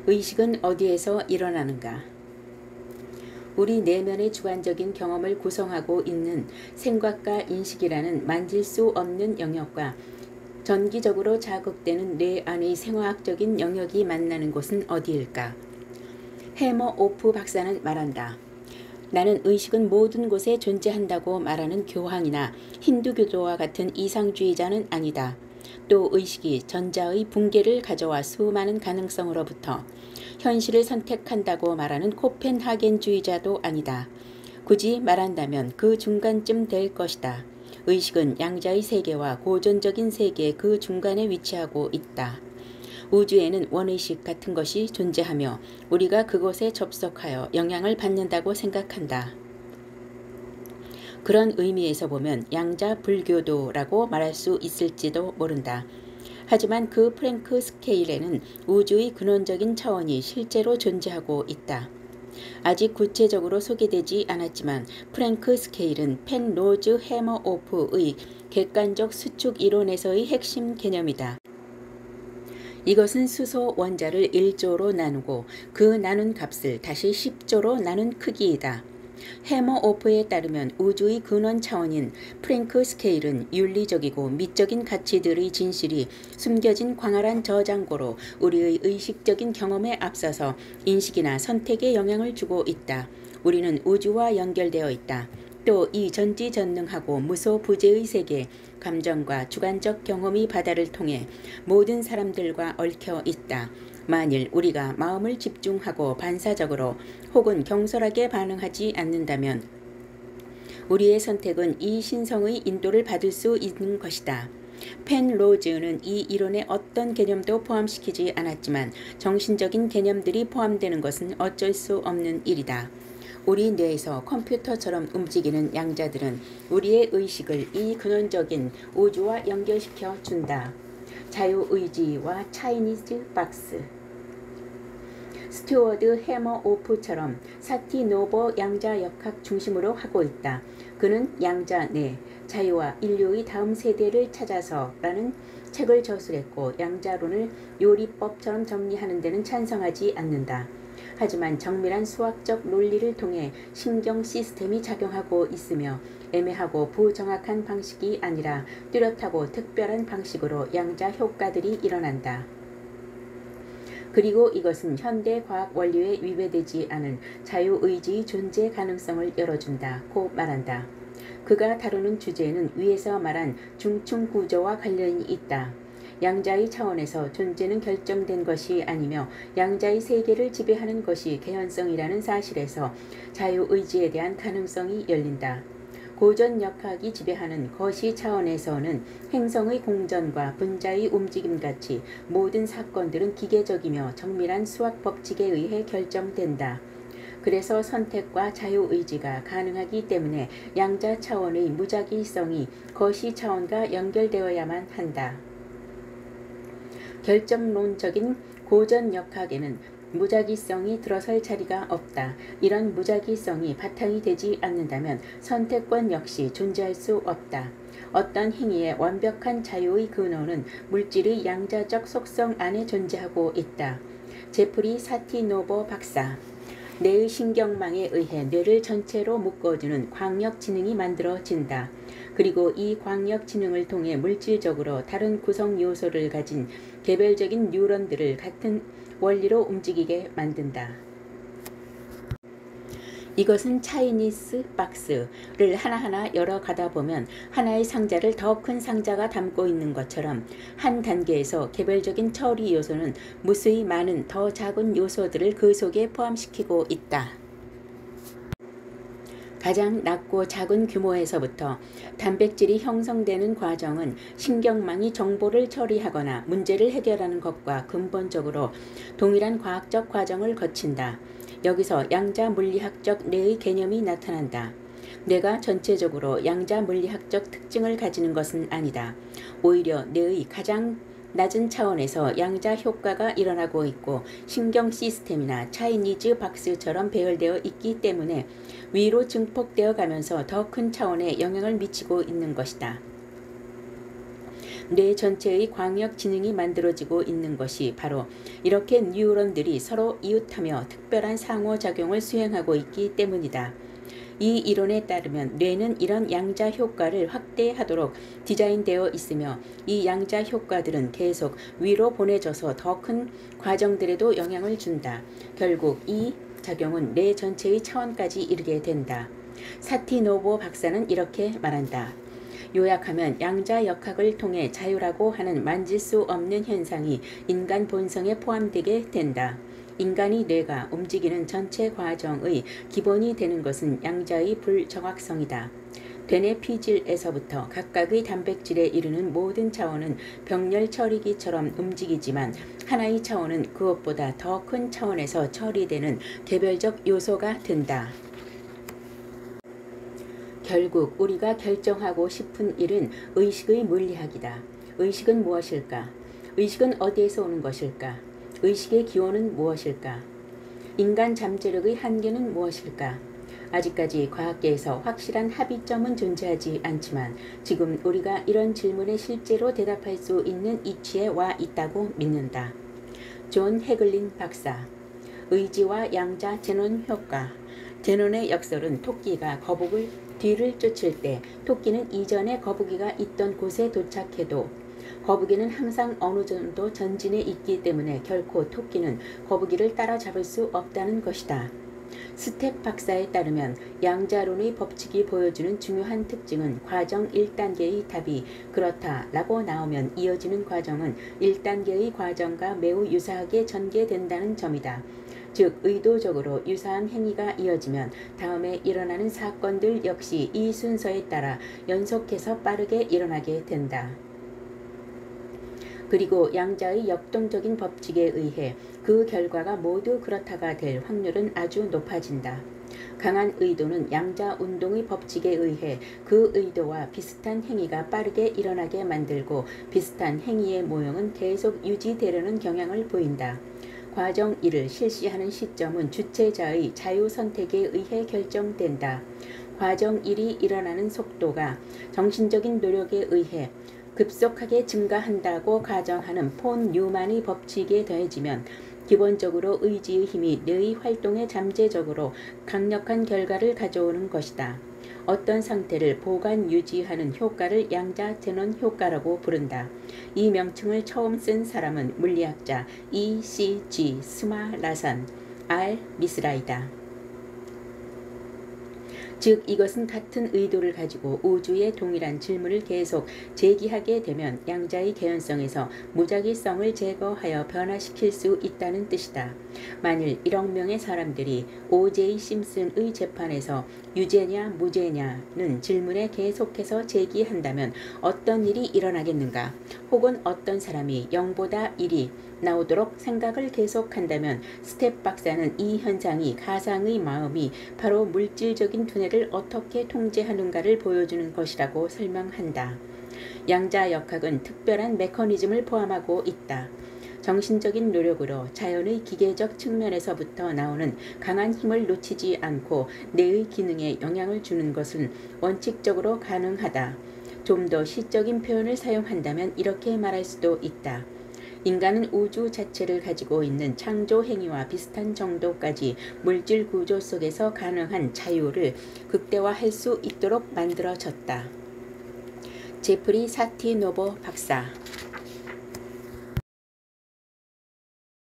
의식은 어디에서 일어나는가? 우리 내면의 주관적인 경험을 구성하고 있는 생각과 인식이라는 만질 수 없는 영역과 전기적으로 자극되는 뇌 안의 생화학적인 영역이 만나는 곳은 어디일까? 해머 오프 박사는 말한다. 나는 의식은 모든 곳에 존재한다고 말하는 교황이나 힌두교도와 같은 이상주의자는 아니다. 또 의식이 전자의 붕괴를 가져와 수많은 가능성으로부터 현실을 선택한다고 말하는 코펜하겐주의자도 아니다. 굳이 말한다면 그 중간쯤 될 것이다. 의식은 양자의 세계와 고전적인 세계의 그 중간에 위치하고 있다. 우주에는 원의식 같은 것이 존재하며 우리가 그곳에 접속하여 영향을 받는다고 생각한다. 그런 의미에서 보면 양자 불교도라고 말할 수 있을지도 모른다. 하지만 그 프랭크 스케일에는 우주의 근원적인 차원이 실제로 존재하고 있다. 아직 구체적으로 소개되지 않았지만 프랭크 스케일은 펜로즈 해머오프의 객관적 수축 이론에서의 핵심 개념이다. 이것은 수소 원자를 1조로 나누고 그 나눈 값을 다시 10조로 나눈 크기이다. 해머오프에 따르면 우주의 근원 차원인 프랭크 스케일은 윤리적이고 미적인 가치들의 진실이 숨겨진 광활한 저장고로 우리의 의식적인 경험에 앞서서 인식이나 선택에 영향을 주고 있다. 우리는 우주와 연결되어 있다. 또 이 전지전능하고 무소부재의 세계, 감정과 주관적 경험이 바다를 통해 모든 사람들과 얽혀 있다. 만일 우리가 마음을 집중하고 반사적으로 혹은 경솔하게 반응하지 않는다면 우리의 선택은 이 신성의 인도를 받을 수 있는 것이다. 펜로즈는 이 이론에 어떤 개념도 포함시키지 않았지만 정신적인 개념들이 포함되는 것은 어쩔 수 없는 일이다. 우리 뇌에서 컴퓨터처럼 움직이는 양자들은 우리의 의식을 이 근원적인 우주와 연결시켜 준다. 자유의지와 차이니즈 박스. 스튜어드 해머오프처럼 사티 노버 양자역학 중심으로 하고 있다. 그는 양자 내 자유와 인류의 다음 세대를 찾아서 라는 책을 저술했고 양자론을 요리법처럼 정리하는 데는 찬성하지 않는다. 하지만 정밀한 수학적 논리를 통해 신경 시스템이 작용하고 있으며 애매하고 부정확한 방식이 아니라 뚜렷하고 특별한 방식으로 양자 효과들이 일어난다. 그리고 이것은 현대 과학 원리에 위배되지 않은 자유의지의 존재 가능성을 열어준다고 말한다. 그가 다루는 주제는 위에서 말한 중층 구조와 관련이 있다. 양자의 차원에서 존재는 결정된 것이 아니며 양자의 세계를 지배하는 것이 개연성이라는 사실에서 자유의지에 대한 가능성이 열린다. 고전역학이 지배하는 거시 차원에서는 행성의 공전과 분자의 움직임같이 모든 사건들은 기계적이며 정밀한 수학 법칙에 의해 결정된다. 그래서 선택과 자유의지가 가능하기 때문에 양자 차원의 무작위성이 거시 차원과 연결되어야만 한다. 결정론적인 고전역학에는 무작위성이 들어설 자리가 없다. 이런 무작위성이 바탕이 되지 않는다면 선택권 역시 존재할 수 없다. 어떤 행위의 완벽한 자유의 근원은 물질의 양자적 속성 안에 존재하고 있다. 제프리 사티노버 박사. 뇌의 신경망에 의해 뇌를 전체로 묶어주는 광역 지능이 만들어진다. 그리고 이 광역 지능을 통해 물질적으로 다른 구성 요소를 가진 개별적인 뉴런들을 같은 원리로 움직이게 만든다. 이것은 차이니스 박스를 하나하나 열어가다 보면 하나의 상자를 더 큰 상자가 담고 있는 것처럼 한 단계에서 개별적인 처리 요소는 무수히 많은 더 작은 요소들을 그 속에 포함시키고 있다. 가장 낮고 작은 규모에서부터 단백질이 형성되는 과정은 신경망이 정보를 처리하거나 문제를 해결하는 것과 근본적으로 동일한 과학적 과정을 거친다. 여기서 양자 물리학적 뇌의 개념이 나타난다. 뇌가 전체적으로 양자 물리학적 특징을 가지는 것은 아니다. 오히려 뇌의 가장 낮은 차원에서 양자 효과가 일어나고 있고 신경 시스템이나 차이니즈 박스처럼 배열되어 있기 때문에 위로 증폭되어 가면서 더 큰 차원에 영향을 미치고 있는 것이다. 뇌 전체의 광역 지능이 만들어지고 있는 것이 바로 이렇게 뉴런들이 서로 이웃하며 특별한 상호작용을 수행하고 있기 때문이다. 이 이론에 따르면 뇌는 이런 양자 효과를 확대하도록 디자인되어 있으며 이 양자 효과들은 계속 위로 보내져서 더 큰 과정들에도 영향을 준다. 결국 이 작용은 뇌 전체의 차원까지 이르게 된다. 사티노보 박사는 이렇게 말한다. 요약하면 양자 역학을 통해 자유라고 하는 만질 수 없는 현상이 인간 본성에 포함되게 된다. 인간의 뇌가 움직이는 전체 과정의 기본이 되는 것은 양자의 불정확성이다. 되뇌 피질에서부터 각각의 단백질에 이르는 모든 차원은 병렬 처리기처럼 움직이지만 하나의 차원은 그것보다 더 큰 차원에서 처리되는 개별적 요소가 된다. 결국 우리가 결정하고 싶은 일은 의식의 물리학이다. 의식은 무엇일까? 의식은 어디에서 오는 것일까? 의식의 기원은 무엇일까? 인간 잠재력의 한계는 무엇일까? 아직까지 과학계에서 확실한 합의점은 존재하지 않지만 지금 우리가 이런 질문에 실제로 대답할 수 있는 이치에 와 있다고 믿는다. 존 해글린 박사. 의지와 양자 제논 효과. 제논의 역설은 토끼가 거북을 뒤를 쫓을 때 토끼는 이전에 거북이가 있던 곳에 도착해도 거북이는 항상 어느 정도 전진해 있기 때문에 결코 토끼는 거북이를 따라잡을 수 없다는 것이다. 스텝 박사에 따르면 양자론의 법칙이 보여주는 중요한 특징은 과정 1단계의 답이 그렇다라고 나오면 이어지는 과정은 1단계의 과정과 매우 유사하게 전개된다는 점이다. 즉 의도적으로 유사한 행위가 이어지면 다음에 일어나는 사건들 역시 이 순서에 따라 연속해서 빠르게 일어나게 된다. 그리고 양자의 역동적인 법칙에 의해 그 결과가 모두 그렇다가 될 확률은 아주 높아진다. 강한 의도는 양자 운동의 법칙에 의해 그 의도와 비슷한 행위가 빠르게 일어나게 만들고 비슷한 행위의 모형은 계속 유지되려는 경향을 보인다. 과정 1을 실시하는 시점은 주체자의 자유선택에 의해 결정된다. 과정 1이 일어나는 속도가 정신적인 노력에 의해 급속하게 증가한다고 가정하는 폰 뉴만의 법칙에 더해지면 기본적으로 의지의 힘이 뇌의 활동에 잠재적으로 강력한 결과를 가져오는 것이다. 어떤 상태를 보관 유지하는 효과를 양자 제논 효과라고 부른다. 이 명칭을 처음 쓴 사람은 물리학자 E.C.G. 스마라산 R. 미스라이다. 즉 이것은 같은 의도를 가지고 우주의 동일한 질문을 계속 제기하게 되면 양자의 개연성에서 무작위성을 제거하여 변화시킬 수 있다는 뜻이다. 만일 1억 명의 사람들이 O.J. 심슨의 재판에서 유죄냐 무죄냐는 질문에 계속해서 제기한다면 어떤 일이 일어나겠는가? 혹은 어떤 사람이 0보다 1이 나오도록 생각을 계속한다면 스텝 박사는 이 현상이 가상의 마음이 바로 물질적인 두뇌를 어떻게 통제하는가를 보여주는 것이라고 설명한다. 양자 역학은 특별한 메커니즘을 포함하고 있다. 정신적인 노력으로 자연의 기계적 측면에서부터 나오는 강한 힘을 놓치지 않고 뇌의 기능에 영향을 주는 것은 원칙적으로 가능하다. 좀 더 시적인 표현을 사용한다면 이렇게 말할 수도 있다. 인간은 우주 자체를 가지고 있는 창조 행위와 비슷한 정도까지 물질 구조 속에서 가능한 자유를 극대화할 수 있도록 만들어졌다. 제프리 사티노보 박사.